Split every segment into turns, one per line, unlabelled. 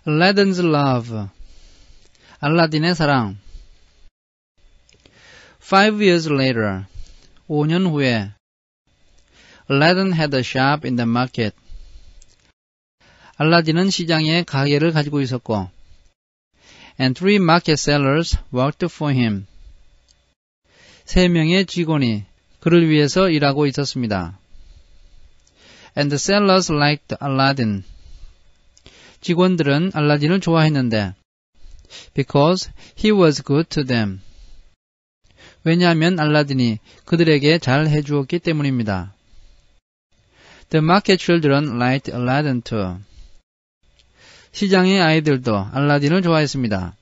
Aladdin's love. 알라딘의 사랑. 5 years later. 5년 후에. Aladdin had a shop in the market. 알라딘은 시장에 가게를 가지고 있었고, and 3 market sellers worked for him. 3명의 직원이 그를 위해서 일하고 있었습니다. And the sellers liked Aladdin. 직원들은 알라딘을 좋아했는데, because he was good to them. 왜냐하면 알라딘이 그들에게 잘 해주었기 때문입니다. The market children liked Aladdin too. 시장의 아이들도 알라딘을 좋아했습니다.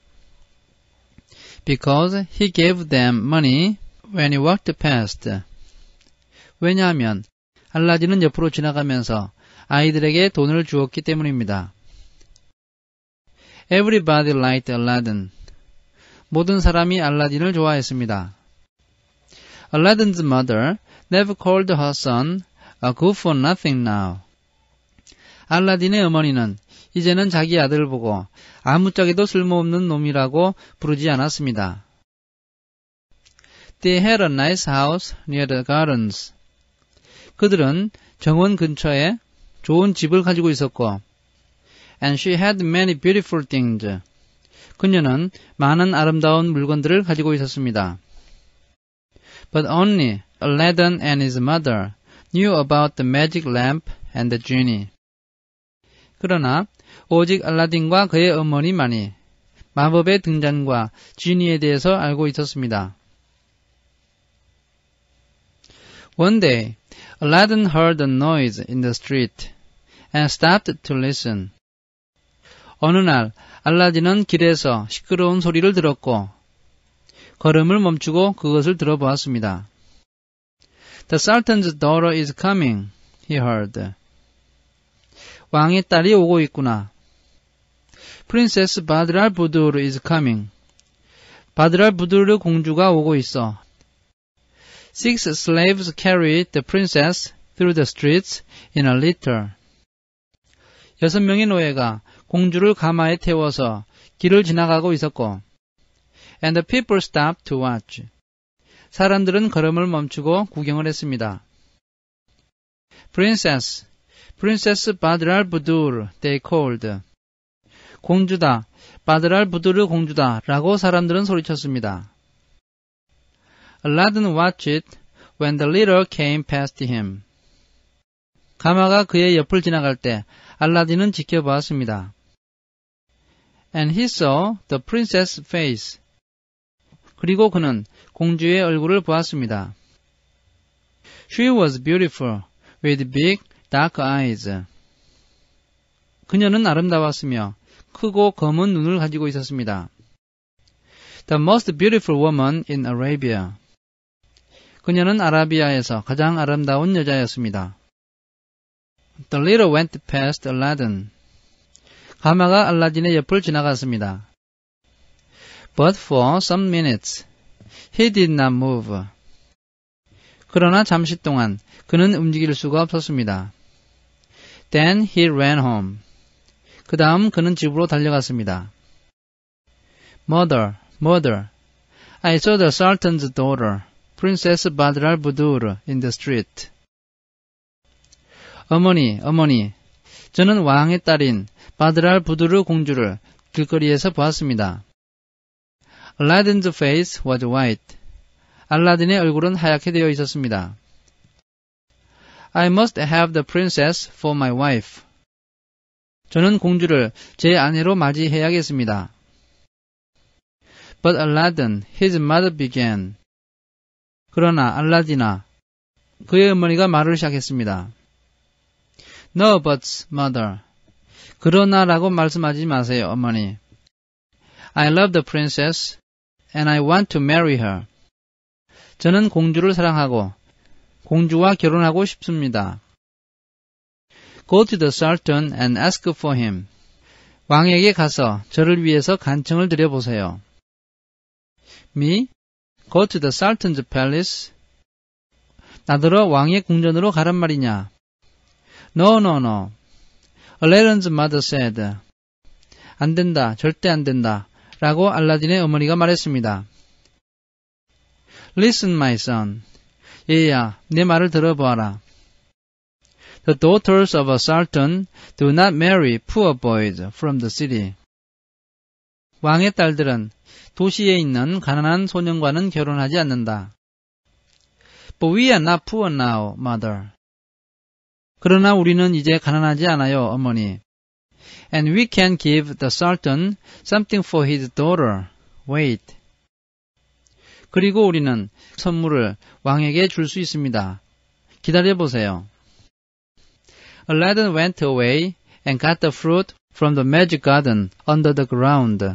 Because he gave them money when he walked past. 왜냐하면 알라딘은 옆으로 지나가면서 아이들에게 돈을 주었기 때문입니다. Everybody liked Aladdin. 모든 사람이 알라딘을 좋아했습니다. Aladdin's mother never called her son a good for nothing now. 알라딘의 어머니는 이제는 자기 아들을 보고 아무짝에도 쓸모없는 놈이라고 부르지 않았습니다. They had a nice house near the gardens. 그들은 정원 근처에 좋은 집을 가지고 있었고, and she had many beautiful things. 그녀는 많은 아름다운 물건들을 가지고 있었습니다. But only Aladdin and his mother knew about the magic lamp and the genie. 그러나 오직 알라딘과 그의 어머니만이 마법의 등잔과 지니에 대해서 알고 있었습니다. One day, Aladdin heard a noise in the street and stopped to listen. 어느 날 알라딘은 길에서 시끄러운 소리를 들었고 걸음을 멈추고 그것을 들어보았습니다. The Sultan's daughter is coming, he heard. 왕의 딸이 오고 있구나. Princess Badr al-Budur is coming. 바드랄 부두르 공주가 오고 있어. 6 slaves carried the princess through the streets in a litter. 6명의 노예가 공주를 가마에 태워서 길을 지나가고 있었고, and the people stopped to watch. 사람들은 걸음을 멈추고 구경을 했습니다. Princess Badr al-Budur, they called. 공주다, 바드랄 부두르 공주다 라고 사람들은 소리쳤습니다. Aladdin watched it when the litter came past him. 가마가 그의 옆을 지나갈 때 알라딘은 지켜보았습니다. And he saw the princess' face. 그리고 그는 공주의 얼굴을 보았습니다. She was beautiful, with big, dark eyes. 그녀는 아름다웠으며 크고 검은 눈을 가지고 있었습니다. The most beautiful woman in Arabia. 그녀는 아라비아에서 가장 아름다운 여자였습니다. The litter went past Aladdin. 가마가 알라딘의 옆을 지나갔습니다. But for some minutes, he did not move. 그러나 잠시 동안 그는 움직일 수가 없었습니다. Then he ran home. 그 다음 그는 집으로 달려갔습니다. Mother, I saw the Sultan's daughter, Princess Badr al-Budur, in the street. 어머니, 저는 왕의 딸인 바드랄 알부두르 공주를 길거리에서 보았습니다. Aladdin's face was white. 알라딘의 얼굴은 하얗게 되어 있었습니다. I must have the princess for my wife. 저는 공주를 제 아내로 맞이해야겠습니다. But Aladdin, his mother began. 그러나 알라딘아, 그의 어머니가 말을 시작했습니다. No buts, mother. 그러나라고 말씀하지 마세요, 어머니. I love the princess and I want to marry her. 저는 공주를 사랑하고 공주와 결혼하고 싶습니다. Go to the Sultan and ask for him. 왕에게 가서 저를 위해서 간청을 드려보세요. Me? Go to the Sultan's palace? 나더러 왕의 궁전으로 가란 말이냐? No. Aladdin's mother said. 안 된다, 절대 안 된다 라고 알라딘의 어머니가 말했습니다. Listen, my son. 얘야, 내 말을 들어보아라. The daughters of a sultan do not marry poor boys from the city. 왕의 딸들은 도시에 있는 가난한 소년과는 결혼하지 않는다. But we are not poor now, mother. 그러나 우리는 이제 가난하지 않아요, 어머니. And we can give the sultan something for his daughter. Wait. 그리고 우리는 선물을 왕에게 줄 수 있습니다. 기다려보세요. Aladdin went away and got the fruit from the magic garden under the ground.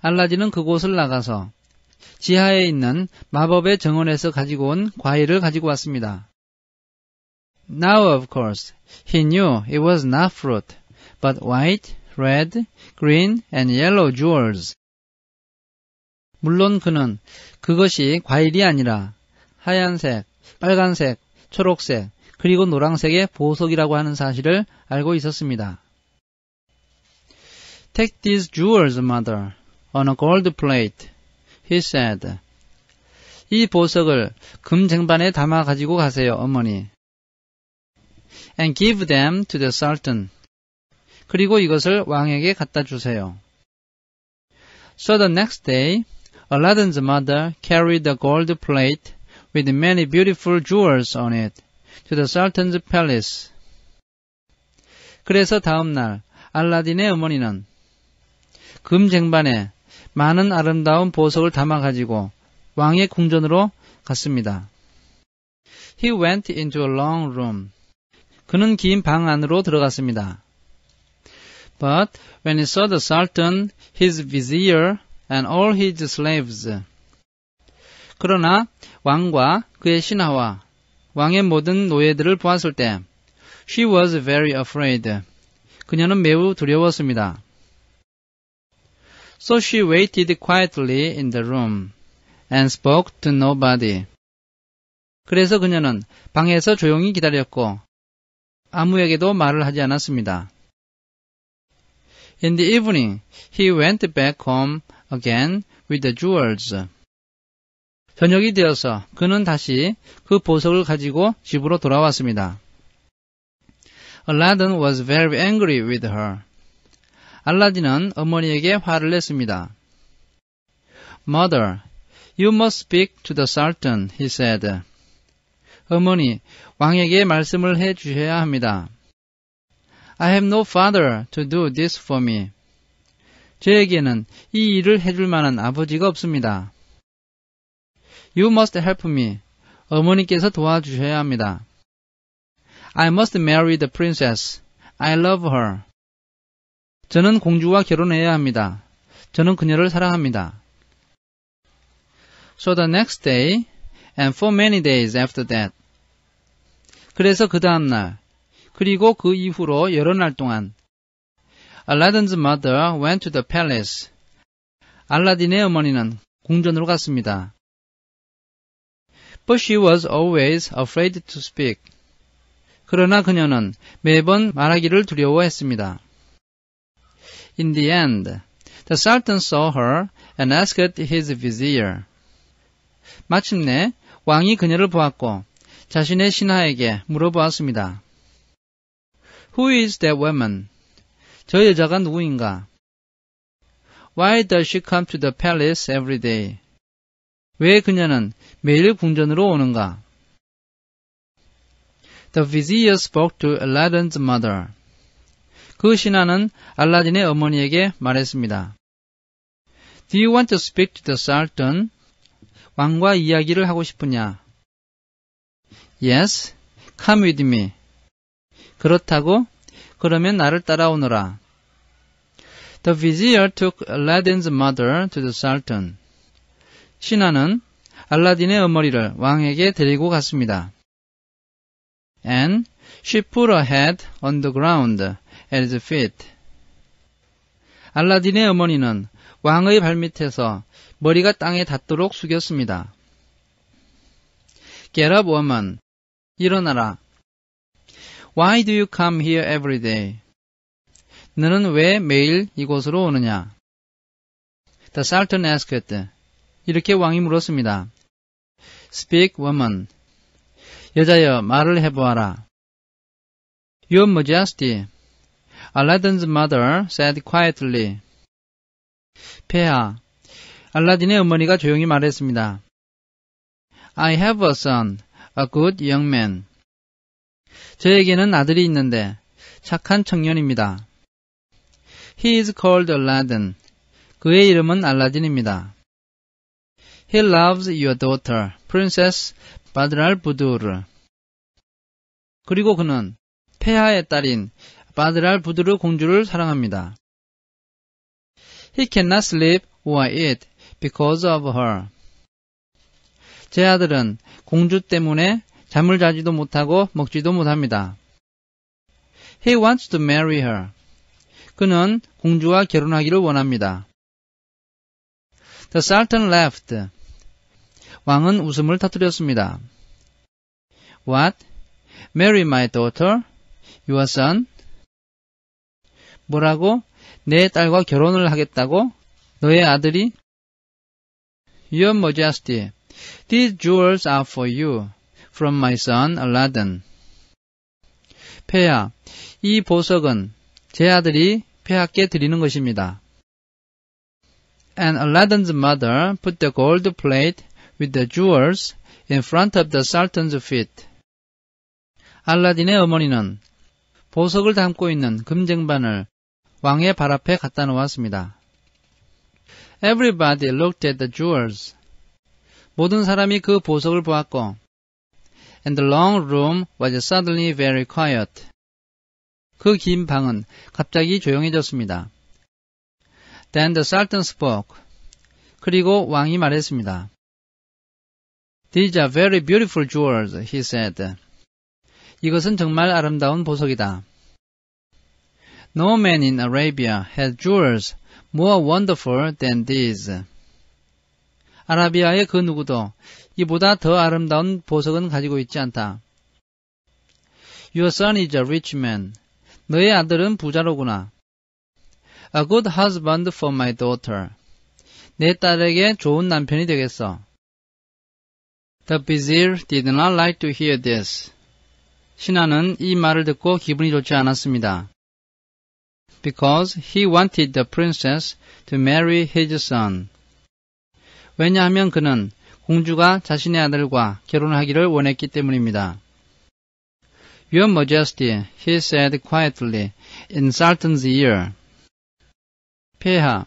알라딘은 그곳을 나가서 지하에 있는 마법의 정원에서 가지고 온 과일을 가지고 왔습니다. Now, of course, he knew it was not fruit, but white, red, green, and yellow jewels. 물론 그는 그것이 과일이 아니라 하얀색, 빨간색, 초록색, 그리고 노란색의 보석이라고 하는 사실을 알고 있었습니다. Take these jewels, mother, on a gold plate, he said. 이 보석을 금 쟁반에 담아 가지고 가세요, 어머니. And give them to the sultan. 그리고 이것을 왕에게 갖다 주세요. So the next day, Aladdin's mother carried the gold plate with many beautiful jewels on it to the sultan's palace. 그래서 다음 날 알라딘의 어머니는 금 쟁반에 많은 아름다운 보석을 담아 가지고 왕의 궁전으로 갔습니다. He went into a long room. 그는 긴 방 안으로 들어갔습니다. But when he saw the sultan, his vizier, and all his slaves. 그러나 왕과 그의 신하와 왕의 모든 노예들을 보았을 때 She was very afraid. 그녀는 매우 두려웠습니다. So she waited quietly in the room and spoke to nobody. 그래서 그녀는 방에서 조용히 기다렸고 아무에게도 말을 하지 않았습니다. In the evening, he went back home again with the jewels. 저녁이 되어서 그는 다시 그 보석을 가지고 집으로 돌아왔습니다. Aladdin was very angry with her. 알라딘은 어머니에게 화를 냈습니다. Mother, you must speak to the sultan, he said. 어머니, 왕에게 말씀을 해 주셔야 합니다. I have no father to do this for me. 저에게는 이 일을 해줄 만한 아버지가 없습니다. You must help me. 어머니께서 도와주셔야 합니다. I must marry the princess. I love her. 저는 공주와 결혼해야 합니다. 저는 그녀를 사랑합니다. So the next day, and for many days after that. 그래서 그 다음 날, 그리고 그 이후로 여러 날 동안 Aladdin's mother went to the palace. 알라딘의 어머니는 궁전으로 갔습니다. But she was always afraid to speak. 그러나 그녀는 매번 말하기를 두려워했습니다. In the end, the Sultan saw her and asked his vizier. 마침내 왕이 그녀를 보았고 자신의 신하에게 물어보았습니다. Who is that woman? 저 여자가 누구인가? Why does she come to the palace every day? 왜 그녀는 매일 궁전으로 오는가? The vizier spoke to Aladdin's mother. 그 신하는 알라딘의 어머니에게 말했습니다. Do you want to speak to the Sultan? 왕과 이야기를 하고 싶으냐? Yes, come with me. 그렇다고? 그러면 나를 따라오너라. The vizier took Aladdin's mother to the Sultan. 신하는 알라딘의 어머니를 왕에게 데리고 갔습니다. And she put her head on the ground at his feet. 알라딘의 어머니는 왕의 발밑에서 머리가 땅에 닿도록 숙였습니다. Get up, woman. 일어나라. Why do you come here every day? 너는 왜 매일 이곳으로 오느냐? The Sultan asked. 이렇게 왕이 물었습니다. Speak, woman. 여자여, 말을 해보아라. Your Majesty. Aladdin's mother said quietly. 폐하, 알라딘의 어머니가 조용히 말했습니다. I have a son, a good young man. 저에게는 아들이 있는데 착한 청년입니다. He is called Aladdin. 그의 이름은 알라딘입니다. He loves your daughter, Princess Badr al-Budur. 그리고 그는 폐하의 딸인 바드르 al-Budur 공주를 사랑합니다. He cannot sleep or eat because of her. 제 아들은 공주 때문에 잠을 자지도 못하고 먹지도 못합니다. He wants to marry her. 그는 공주와 결혼하기를 원합니다. The Sultan laughed. 왕은 웃음을 터뜨렸습니다. What? Marry my daughter? Your son? 뭐라고? 내 딸과 결혼을 하겠다고? 너의 아들이? Your Majesty, these jewels are for you, from my son Aladdin. 폐하, 이 보석은 제 아들이 폐하께 드리는 것입니다. And Aladdin's mother put the gold plate with the jewels in front of the Sultan's feet. 알라딘의 어머니는 보석을 담고 있는 금쟁반을 왕의 발 앞에 갖다 놓았습니다. Everybody looked at the jewels. 모든 사람이 그 보석을 보았고, and the long room was suddenly very quiet. 그 긴 방은 갑자기 조용해졌습니다. Then the Sultan spoke. 그리고 왕이 말했습니다. These are very beautiful jewels, he said. 이것은 정말 아름다운 보석이다. No man in Arabia has jewels more wonderful than these. 아라비아의 그 누구도 이보다 더 아름다운 보석은 가지고 있지 않다. Your son is a rich man. 너의 아들은 부자로구나. A good husband for my daughter. 내 딸에게 좋은 남편이 되겠어. The vizier did not like to hear this. 신하는 이 말을 듣고 기분이 좋지 않았습니다. Because he wanted the princess to marry his son. 왜냐하면 그는 공주가 자신의 아들과 결혼하기를 원했기 때문입니다. Your Majesty, he said quietly in Sultan's ear. 폐하,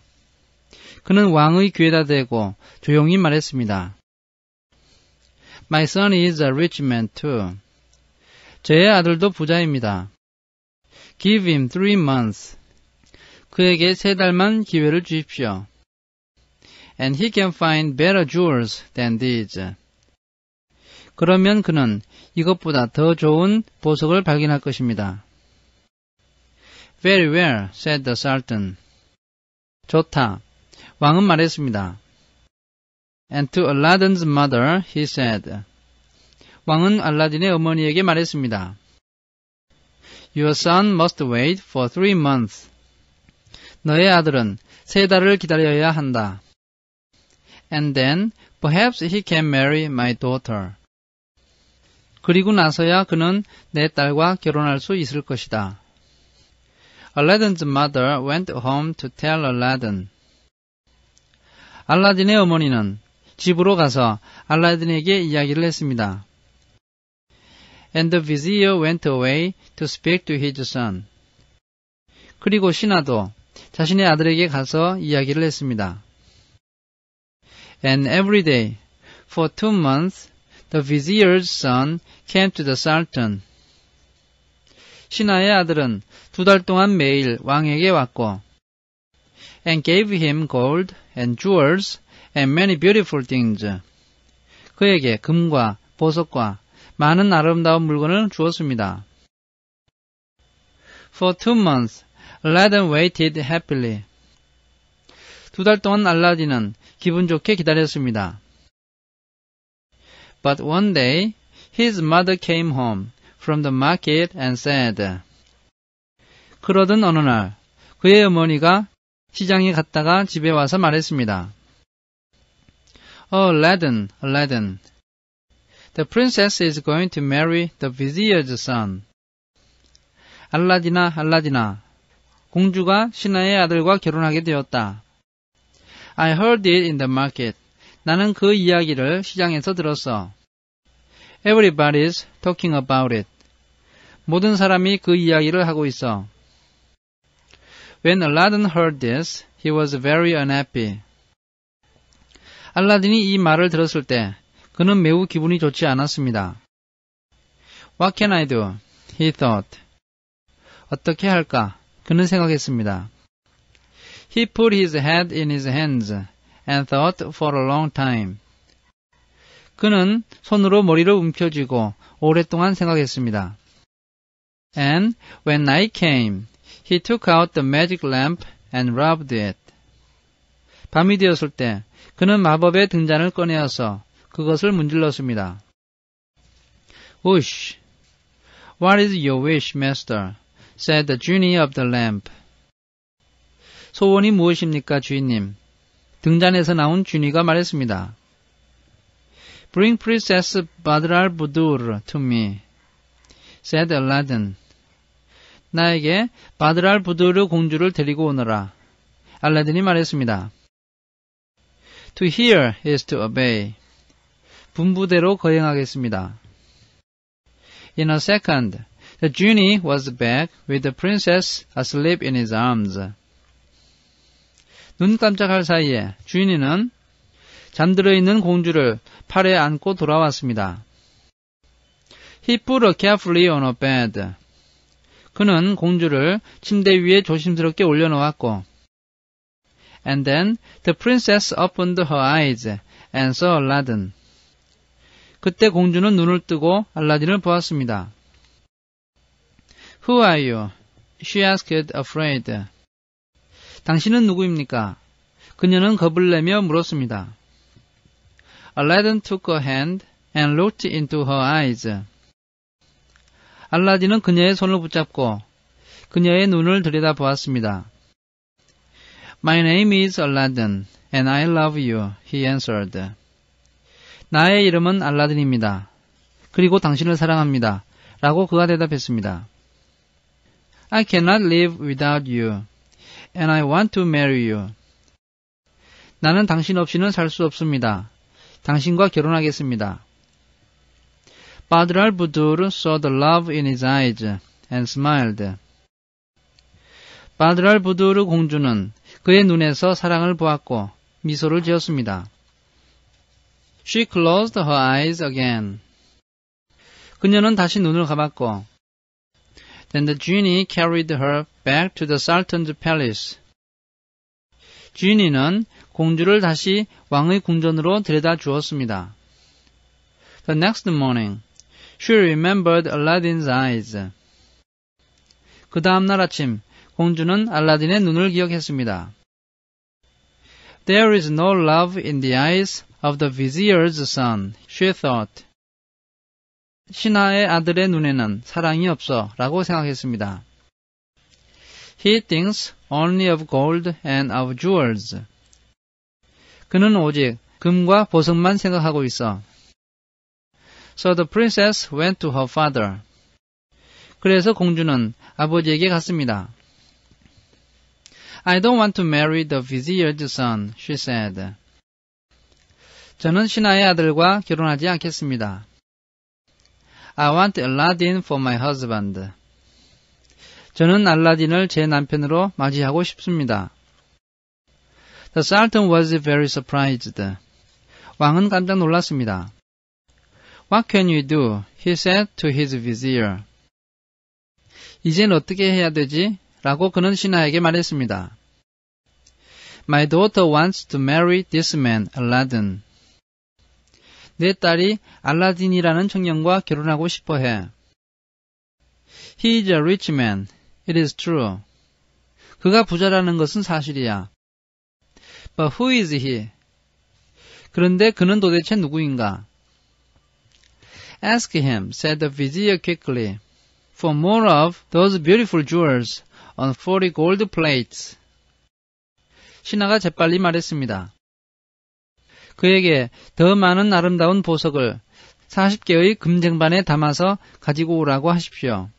그는 왕의 귀에다 대고 조용히 말했습니다. My son is a rich man too. 제 아들도 부자입니다. Give him 3 months. 그에게 3달만 기회를 주십시오. And he can find better jewels than these. 그러면 그는 이것보다 더 좋은 보석을 발견할 것입니다. Very well, said the Sultan. 좋다. 왕은 말했습니다. And to Aladdin's mother, he said. 왕은 알라딘의 어머니에게 말했습니다. Your son must wait for 3 months. 너의 아들은 3달을 기다려야 한다. And then, perhaps he can marry my daughter. 그리고 나서야 그는 내 딸과 결혼할 수 있을 것이다. Aladdin's mother went home to tell Aladdin. 알라딘의 어머니는 집으로 가서 알라딘에게 이야기를 했습니다. And the vizier went away to speak to his son. 그리고 신하도 자신의 아들에게 가서 이야기를 했습니다. And every day, for 2 months, the vizier's son came to the Sultan. 신하의 아들은 2달 동안 매일 왕에게 왔고, and gave him gold and jewels and many beautiful things. 그에게 금과 보석과 많은 아름다운 물건을 주었습니다. For 2 months, Aladdin waited happily. 2달 동안 알라딘은 기분 좋게 기다렸습니다. But one day, his mother came home from the market and said. 그러던 어느 날 그의 어머니가 시장에 갔다가 집에 와서 말했습니다. Oh, Aladdin, Aladdin. The princess is going to marry the vizier's son. 알라딘아, 알라딘아. 공주가 신하의 아들과 결혼하게 되었다. I heard it in the market. 나는 그 이야기를 시장에서 들었어. Everybody's talking about it. 모든 사람이 그 이야기를 하고 있어. When Aladdin heard this, he was very unhappy. 알라딘이 이 말을 들었을 때 그는 매우 기분이 좋지 않았습니다. What can I do? He thought. 어떻게 할까? 그는 생각했습니다. He put his head in his hands and thought for a long time. 그는 손으로 머리를 움켜쥐고 오랫동안 생각했습니다. And when night came, he took out the magic lamp and rubbed it. 밤이 되었을 때 그는 마법의 등잔을 꺼내어서 그것을 문질렀습니다. Whoosh! What is your wish, master? said the genie of the lamp. 소원이 무엇입니까, 주인님? 등잔에서 나온 주니가 말했습니다. Bring Princess Badr al-Budur to me, said Aladdin. 나에게 바드르 al-Budur 공주를 데리고 오너라. 알라딘이 말했습니다. To hear is to obey. 분부대로 거행하겠습니다. In a second, the genie was back with the princess asleep in his arms. 눈 깜짝할 사이에 주인이는 잠들어 있는 공주를 팔에 안고 돌아왔습니다. He put her carefully on a bed. 그는 공주를 침대 위에 조심스럽게 올려놓았고 And then the princess opened her eyes and saw Aladdin. 그때 공주는 눈을 뜨고 알라딘을 보았습니다. Who are you? She asked afraid. 당신은 누구입니까? 그녀는 겁을 내며 물었습니다. Aladdin took her hand and looked into her eyes. 알라딘은 그녀의 손을 붙잡고 그녀의 눈을 들여다보았습니다. My name is Aladdin, and I love you, he answered. 나의 이름은 알라딘입니다. 그리고 당신을 사랑합니다. 라고 그가 대답했습니다. I cannot live without you, and I want to marry you. 나는 당신 없이는 살 수 없습니다. 당신과 결혼하겠습니다. Badr al-Budur saw the love in his eyes and smiled. 바드르 al-Budur 공주는 그의 눈에서 사랑을 보았고 미소를 지었습니다. She closed her eyes again. 그녀는 다시 눈을 감았고 Then the genie carried her back to the Sultan's palace. 지니는 공주를 다시 왕의 궁전으로 데려다 주었습니다. The next morning, she remembered Aladdin's eyes. 그 다음 날 아침, 공주는 알라딘의 눈을 기억했습니다. There is no love in the eyes of the vizier's son, she thought. 신하의 아들의 눈에는 사랑이 없어 라고 생각했습니다. He thinks only of gold and of jewels. 그는 오직 금과 보석만 생각하고 있어. So the princess went to her father. 그래서 공주는 아버지에게 갔습니다. I don't want to marry the vizier's son, she said. 저는 신하의 아들과 결혼하지 않겠습니다. I want Aladdin for my husband. 저는 알라딘을 제 남편으로 맞이하고 싶습니다. The Sultan was very surprised. 왕은 깜짝 놀랐습니다. What can you do? He said to his vizier. 이젠 어떻게 해야 되지? 라고 그는 신하에게 말했습니다. My daughter wants to marry this man, Aladdin. 내 딸이 알라딘이라는 청년과 결혼하고 싶어 해. He is a rich man. It is true. 그가 부자라는 것은 사실이야. But who is he? 그런데 그는 도대체 누구인가? Ask him, said the vizier quickly, for more of those beautiful jewels on 40 gold plates. 신하가 재빨리 말했습니다. 그에게 더 많은 아름다운 보석을 40개의 금쟁반에 담아서 가지고 오라고 하십시오.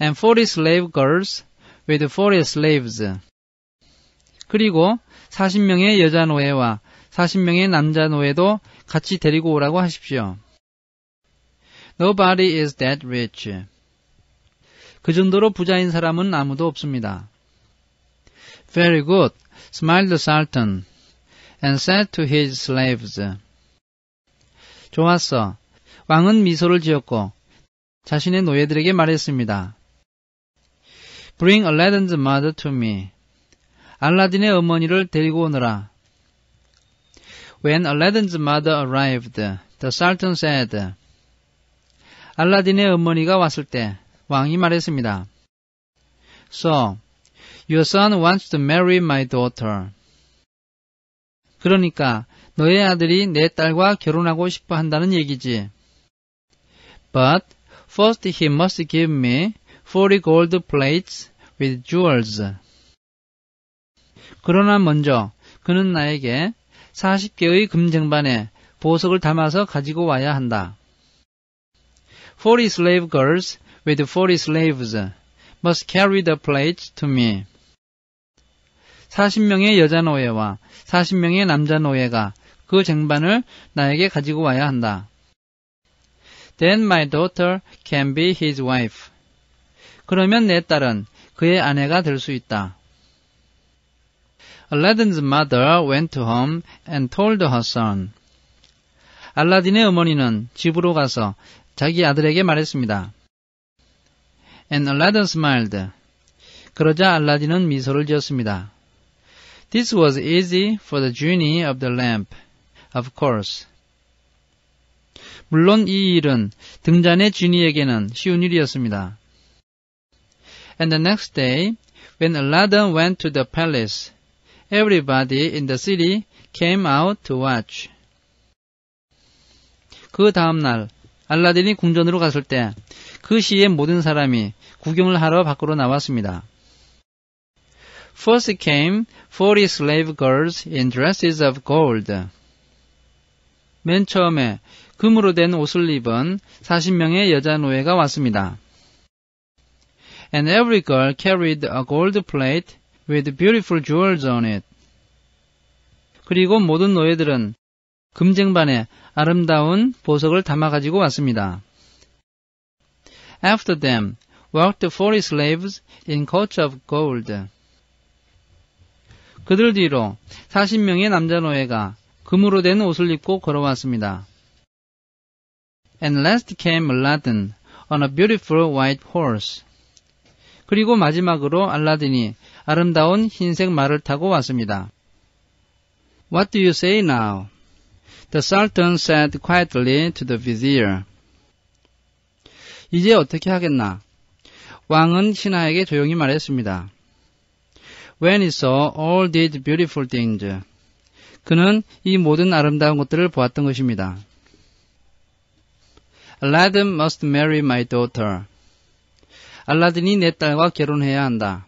And 40 slave girls with 40 slaves. 그리고 40명의 여자 노예와 40명의 남자 노예도 같이 데리고 오라고 하십시오. Nobody is that rich. 그 정도로 부자인 사람은 아무도 없습니다. Very good, smiled the Sultan, and said to his slaves. 좋았어. 왕은 미소를 지었고 자신의 노예들에게 말했습니다. Bring Aladdin's mother to me. 알라딘의 어머니를 데리고 오너라. When Aladdin's mother arrived, the Sultan said. 알라딘의 어머니가 왔을 때 왕이 말했습니다. So, your son wants to marry my daughter. 그러니까 너의 아들이 내 딸과 결혼하고 싶어 한다는 얘기지. But first he must give me 40 gold plates with jewels. 그러나 먼저 그는 나에게 40개의 금쟁반에 보석을 담아서 가지고 와야 한다. 40 slave girls with 40 slaves must carry the plates to me. 40명의 여자 노예와 40명의 남자 노예가 그 쟁반을 나에게 가지고 와야 한다. Then my daughter can be his wife. 그러면 내 딸은 그의 아내가 될 수 있다. Aladdin's mother went home and told her son. 알라딘의 어머니는 집으로 가서 자기 아들에게 말했습니다. And Aladdin smiled. 그러자 알라딘은 미소를 지었습니다. This was easy for the genie of the lamp, of course. 물론 이 일은 등잔의 지니에게는 쉬운 일이었습니다. And the next day, when Aladdin went to the palace, everybody in the city came out to watch. 그 다음 날 알라딘이 궁전으로 갔을 때 그 시의 모든 사람이 구경을 하러 밖으로 나왔습니다. First came 40 slave girls in dresses of gold. 맨 처음에 금으로 된 옷을 입은 40명의 여자 노예가 왔습니다. And every girl carried a gold plate with beautiful jewels on it. 그리고 모든 노예들은 금쟁반에 아름다운 보석을 담아 가지고 왔습니다. After them walked 40 slaves in coats of gold. 그들 뒤로 40명의 남자 노예가 금으로 된 옷을 입고 걸어왔습니다. And last came Aladdin on a beautiful white horse. 그리고 마지막으로 알라딘이 아름다운 흰색 말을 타고 왔습니다. What do you say now? The Sultan said quietly to the vizier. 이제 어떻게 하겠나? 왕은 신하에게 조용히 말했습니다. When he saw all these beautiful things. 그는 이 모든 아름다운 것들을 보았던 것입니다. Aladdin must marry my daughter. 알라딘이 내 딸과 결혼해야 한다.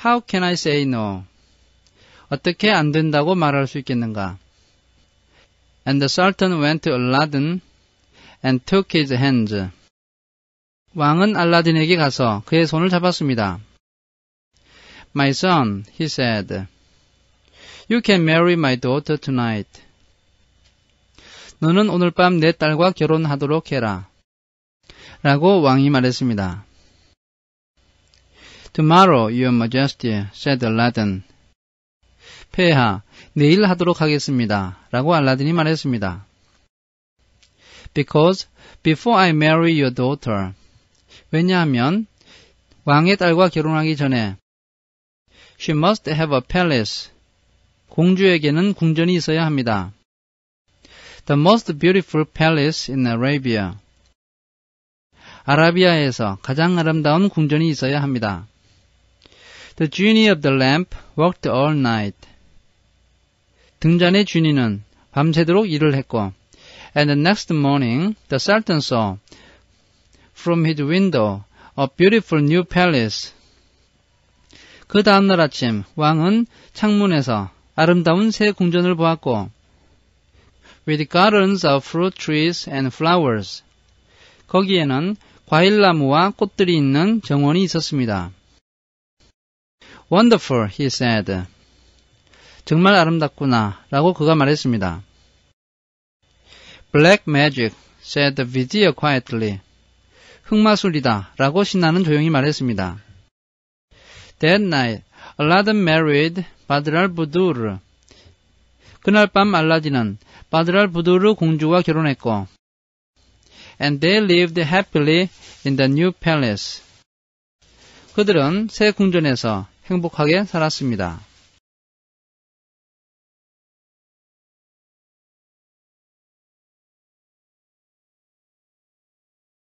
How can I say no? 어떻게 안 된다고 말할 수 있겠는가? And the Sultan went to Aladdin and took his hands. 왕은 알라딘에게 가서 그의 손을 잡았습니다. My son, he said, you can marry my daughter tonight. 너는 오늘 밤 내 딸과 결혼하도록 해라. 라고 왕이 말했습니다. Tomorrow, your majesty, said Aladdin. 폐하, 내일 하도록 하겠습니다. 라고 알라딘이 말했습니다. Because before I marry your daughter. 왜냐하면 왕의 딸과 결혼하기 전에 She must have a palace. 공주에게는 궁전이 있어야 합니다. The most beautiful palace in Arabia. 아라비아에서 가장 아름다운 궁전이 있어야 합니다. The genie of the lamp worked all night. 등잔의 주니는 밤새도록 일을 했고 And the next morning the Sultan saw from his window a beautiful new palace. 그 다음날 아침 왕은 창문에서 아름다운 새 궁전을 보았고 with gardens of fruit trees and flowers. 거기에는 과일나무와 꽃들이 있는 정원이 있었습니다. Wonderful, he said. 정말 아름답구나 라고 그가 말했습니다. Black magic, said the vizier quietly. 흑마술이다 라고 신하는 조용히 말했습니다. That night, Aladdin married Badr al-Budur. 그날 밤 알라딘은 바드르 al-Budur 공주와 결혼했고 And they lived happily in the new palace. 그들은 새 궁전에서 행복하게 살았습니다.